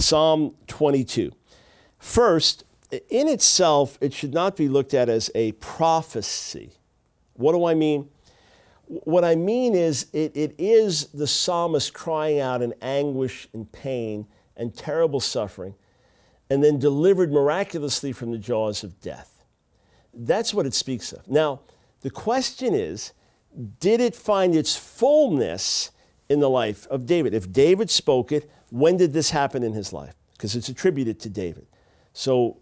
Psalm 22. First, in itself, it should not be looked at as a prophecy. What do I mean? What I mean is it is the psalmist crying out in anguish and pain and terrible suffering, and then delivered miraculously from the jaws of death. That's what it speaks of. Now, the question is, did it find its fullness in the life of David? If David spoke it, when did this happen in his life? Because it's attributed to David. So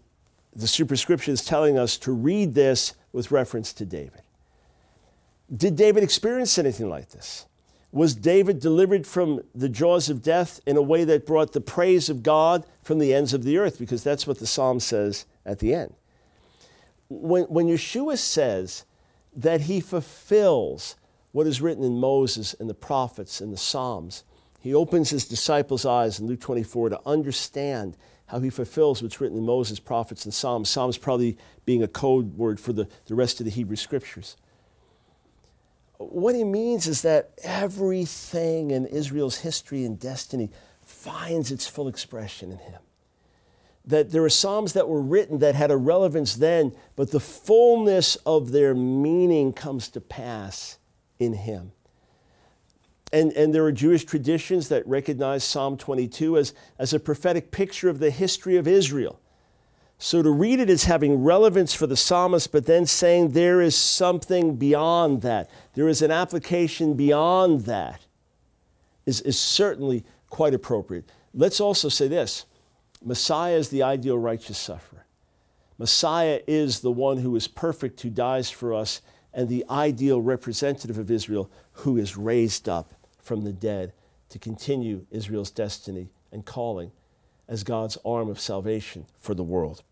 the superscription is telling us to read this with reference to David. Did David experience anything like this? Was David delivered from the jaws of death in a way that brought the praise of God from the ends of the earth? Because that's what the psalm says at the end. When Yeshua says that he fulfills what is written in Moses and the prophets and the Psalms, he opens his disciples' eyes in Luke 24 to understand how he fulfills what's written in Moses, prophets, and Psalms. Psalms probably being a code word for the rest of the Hebrew Scriptures. What he means is that everything in Israel's history and destiny finds its full expression in him. That there are Psalms that were written that had a relevance then, but the fullness of their meaning comes to pass in him. And there are Jewish traditions that recognize Psalm 22 as a prophetic picture of the history of Israel. So to read it as having relevance for the psalmist, but then saying there is something beyond that, there is an application beyond that, is certainly quite appropriate. Let's also say this: Messiah is the ideal righteous sufferer. Messiah is the one who is perfect, who dies for us, and the ideal representative of Israel who is raised up from the dead to continue Israel's destiny and calling as God's arm of salvation for the world.